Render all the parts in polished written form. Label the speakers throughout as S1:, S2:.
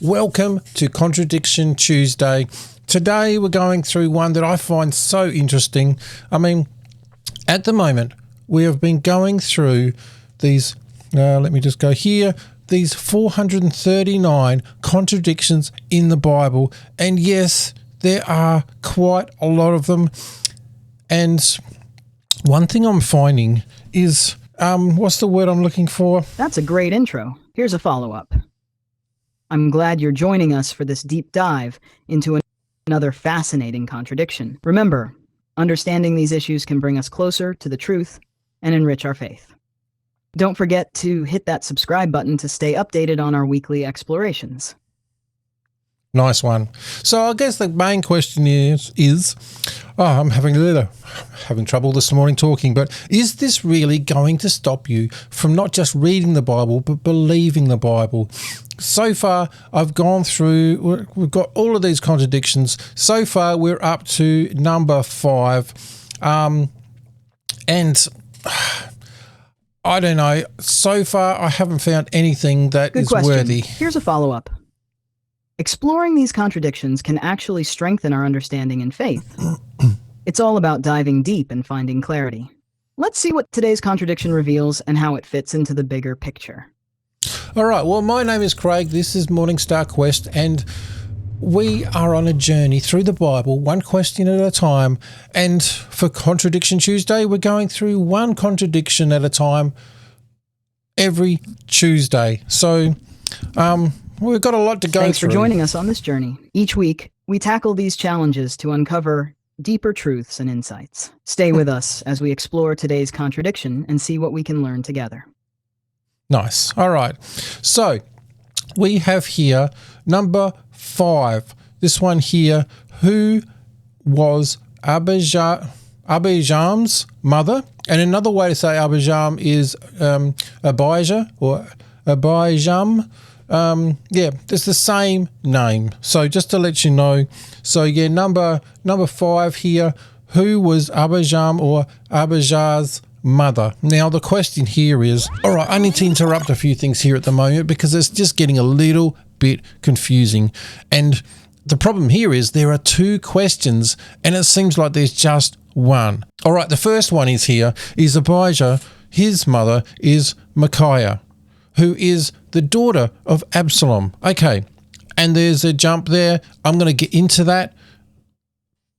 S1: Welcome to Contradiction Tuesday. Today we're going through one that I find so interesting. I mean, at the moment, we have been going through these, let me just go here, these 439 contradictions in the Bible. And yes, there are quite a lot of them. And one thing I'm finding is, what's the word I'm looking for?
S2: That's a great intro. Here's a follow-up. I'm glad you're joining us for this deep dive into another fascinating contradiction. Remember, understanding these issues can bring us closer to the truth and enrich our faith. Don't forget to hit that subscribe button to stay updated on our weekly explorations.
S1: Nice one. So I guess the main question is I'm having trouble this morning talking, but is this really going to stop you from not just reading the Bible, but believing the Bible? So far, I've gone through, we've got all of these contradictions. So far, we're up to number 5. And I don't know, so far, I haven't found anything that is worthy.
S2: Here's a follow-up. Exploring these contradictions can actually strengthen our understanding and faith. It's all about diving deep and finding clarity. Let's see what today's contradiction reveals and how it fits into the bigger picture.
S1: All right, well, my name is Craig. This is Morningstar Quest, and we are on a journey through the Bible, one question at a time. And for Contradiction Tuesday, we're going through one contradiction at a time every Tuesday. So, we've got a lot to go through.
S2: Thanks for joining us on this journey. Each week, we tackle these challenges to uncover deeper truths and insights. Stay with us as we explore today's contradiction and see what we can learn together.
S1: Nice. All right. So we have here number 5. This one here, who was Abijam's mother? And another way to say Abijam is Abijah or Abijam. It's the same name. So just to let you know. So yeah, number 5 here, who was Abijam or Abijah's mother? Now the question here is, all right, I need to interrupt a few things here at the moment because it's just getting a little bit confusing. And the problem here is there are 2 questions and it seems like there's just one. All right, the first one is here, is Abijah, his mother is Micaiah, who is the daughter of Absalom. Okay, and there's a jump there. I'm going to get into that.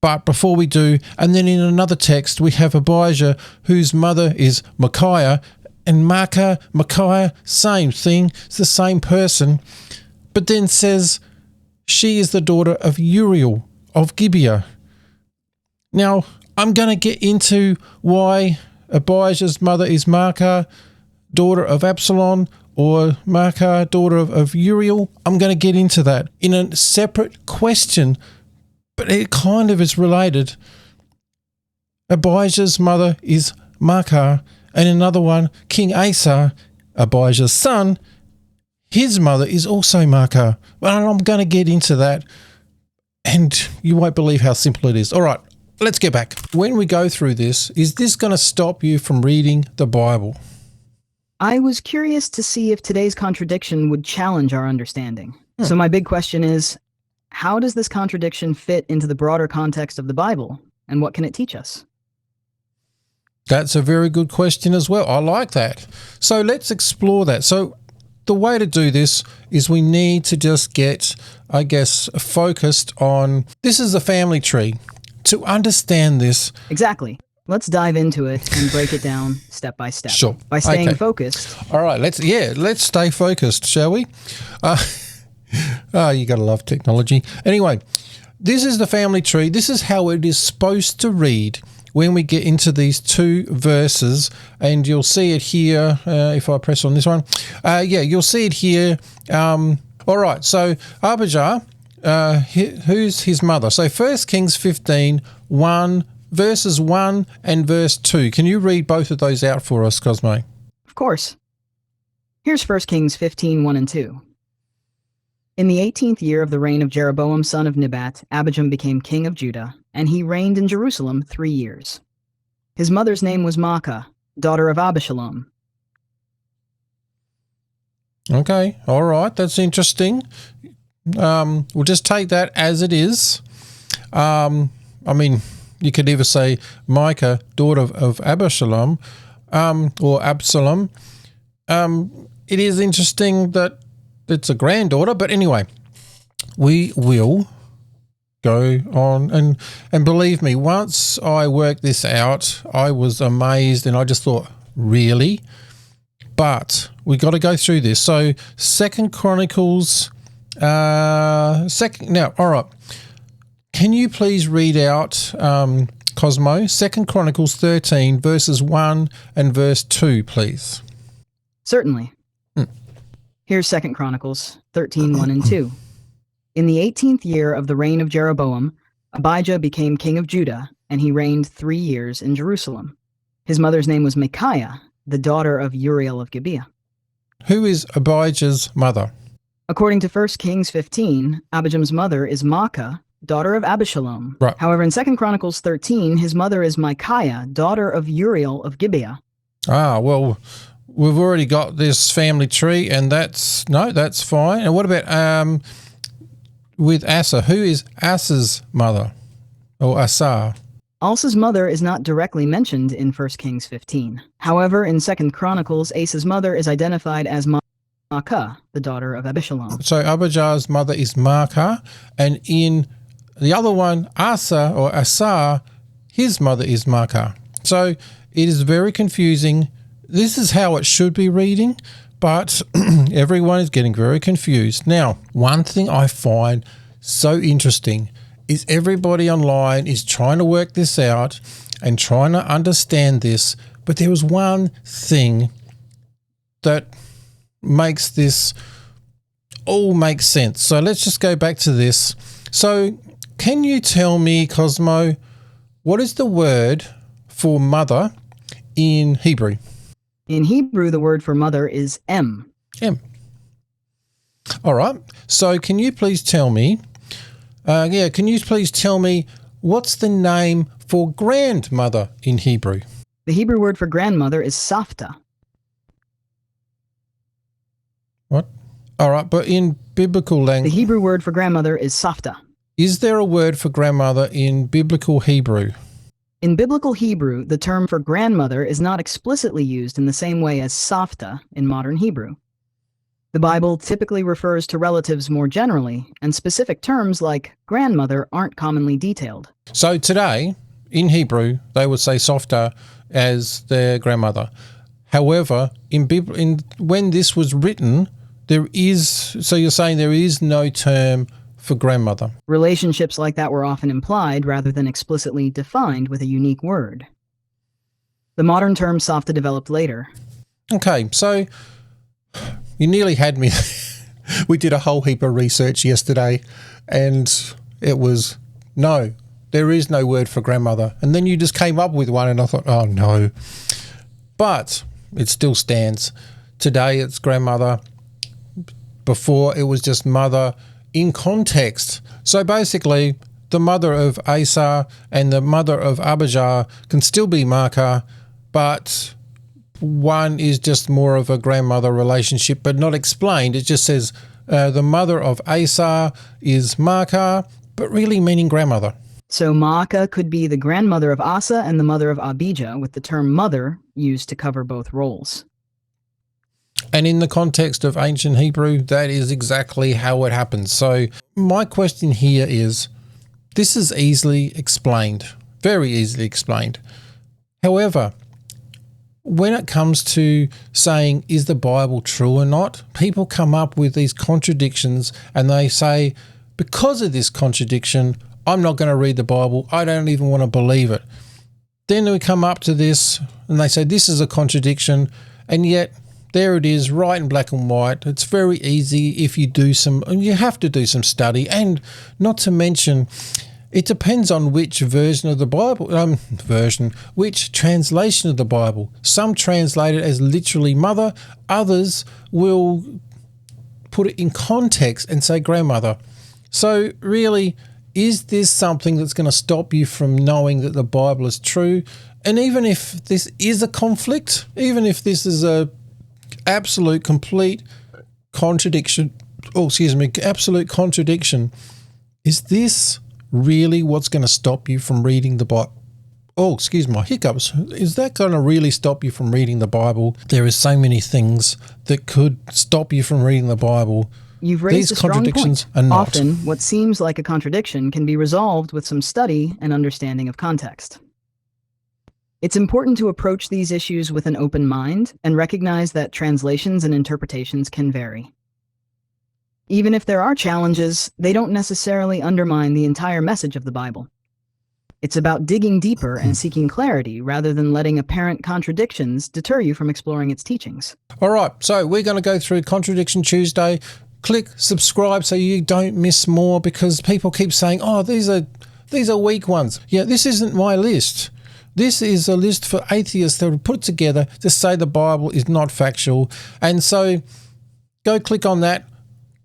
S1: But before we do, and then in another text, we have Abijah, whose mother is Micaiah, and Micaiah, same thing. It's the same person. But then says she is the daughter of Uriel of Gibeah. Now, I'm going to get into why Abijah's mother is Maacah, daughter of Absalom, or Maacah, daughter of Uriel. I'm going to get into that in a separate question, but it kind of is related. Abijah's mother is Maacah, and another one, King Asa, Abijah's son, his mother is also Maacah. Well, I'm going to get into that, and you won't believe how simple it is. All right, let's get back. When we go through this, is this going to stop you from reading the Bible?
S2: I was curious to see if today's contradiction would challenge our understanding. So my big question is, how does this contradiction fit into the broader context of the Bible, and what can it teach us?
S1: That's a very good question as well. I like that. So let's explore that. So the way to do this is we need to just get, I guess, focused on, this is the family tree. To understand this.
S2: Exactly. Let's dive into it and break it down step by step.
S1: Sure.
S2: By staying focused.
S1: All right, let's stay focused, shall we? You got to love technology. Anyway, this is the family tree. This is how it is supposed to read when we get into these 2 verses, and you'll see it here if I press on this one. You'll see it here. All right, so Abijah, who's his mother? So 1 Kings 15, 1, verses 1 and verse 2. Can you read both of those out for us, Cosmo?
S2: Of course. Here's 1 Kings 15, 1 and 2. In the 18th year of the reign of Jeroboam son of Nebat, Abijam became king of Judah, and he reigned in Jerusalem 3 years. His mother's name was Maacah, daughter of Abishalom.
S1: Okay, all right, that's interesting. We'll just take that as it is. I mean, you could either say Micah, daughter of Absalom, or Absalom. It is interesting that it's a granddaughter, but anyway, we will go on and believe me, once I worked this out, I was amazed and I just thought, really? But we got to go through this. So Second Chronicles, all right. Can you please read out, Cosmo, Second Chronicles 13, verses 1 and verse 2, please?
S2: Certainly. Here's 2 Chronicles 13, 1 and 2. In the 18th year of the reign of Jeroboam, Abijah became king of Judah, and he reigned 3 years in Jerusalem. His mother's name was Micaiah, the daughter of Uriel of Gibeah.
S1: Who is Abijah's mother?
S2: According to 1 Kings 15, Abijam's mother is Maacah, daughter of Abishalom.
S1: Right.
S2: However, in 2 Chronicles 13, his mother is Micaiah, daughter of Uriel of Gibeah.
S1: Ah, well, we've already got this family tree, and that's fine. And what about with Asa? Who is Asa's mother, or Asa?
S2: Asa's mother is not directly mentioned in 1 Kings 15. However, in 2 Chronicles, Asa's mother is identified as Maacah, the daughter of Abishalom.
S1: So Abijah's mother is Maacah, and in the other one, Asa or Asa, his mother is Maacah. So it is very confusing. This is how it should be reading, but everyone is getting very confused. Now, one thing I find so interesting is everybody online is trying to work this out and trying to understand this, but there was one thing that makes this all make sense. So let's just go back to this. So can you tell me, Cosmo, what is the word for mother in Hebrew?
S2: In Hebrew, the word for mother is em.
S1: M. All right. So can you please tell me, what's the name for grandmother in Hebrew?
S2: The Hebrew word for grandmother is savta.
S1: What? All right. But in biblical
S2: The
S1: language,
S2: Hebrew word for grandmother is savta.
S1: is there a word for grandmother in biblical Hebrew?
S2: In biblical Hebrew, the term for grandmother is not explicitly used in the same way as savta in modern Hebrew. The Bible typically refers to relatives more generally, and specific terms like grandmother aren't commonly detailed.
S1: So today, in Hebrew, they would say softa as their grandmother. However, when this was written, so you're saying there is no term for grandmother.
S2: Relationships like that were often implied rather than explicitly defined with a unique word. The modern term savta developed later.
S1: Okay, so you nearly had me. We did a whole heap of research yesterday, and it was no, there is no word for grandmother. And then you just came up with one, and I thought, oh no. But it still stands. Today it's grandmother. Before it was just mother in context. So basically, the mother of Asa and the mother of Abijah can still be Maacah, but one is just more of a grandmother relationship, but not explained. It just says the mother of Asa is Maacah, but really meaning grandmother.
S2: So Maacah could be the grandmother of Asa and the mother of Abijah, with the term mother used to cover both roles.
S1: And in the context of ancient Hebrew, that is exactly how it happens. So my question here is, this is easily explained, very easily explained. However, when it comes to saying, is the Bible true or not, people come up with these contradictions and they say, because of this contradiction, I'm not going to read the Bible. I don't even want to believe it. Then we come up to this and they say, this is a contradiction, and yet there it is, right in black and white. It's very easy if you have to do some study, and not to mention, it depends on which version of the Bible, which translation of the Bible. Some translate it as literally mother, others will put it in context and say grandmother. So really, is this something that's going to stop you from knowing that the Bible is true? And even if this is a conflict, even if this is a absolute, complete contradiction, absolute contradiction. Is this really what's going to stop you from reading the Bible? Oh, excuse my hiccups. Is that going to really stop you from reading the Bible? There is so many things that could stop you from reading the Bible.
S2: You've raised
S1: These
S2: a strong
S1: contradictions
S2: point.
S1: are not.
S2: Often, what seems like a contradiction can be resolved with some study and understanding of context. It's important to approach these issues with an open mind and recognize that translations and interpretations can vary. Even if there are challenges, they don't necessarily undermine the entire message of the Bible. It's about digging deeper and seeking clarity rather than letting apparent contradictions deter you from exploring its teachings.
S1: All right, so we're going to go through Contradiction Tuesday. Click subscribe so you don't miss more, because people keep saying, oh, these are weak ones. Yeah, this isn't my list. This is a list for atheists that were put together to say the Bible is not factual. And so go click on that.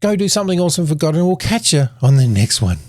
S1: Go do something awesome for God, and we'll catch you on the next one.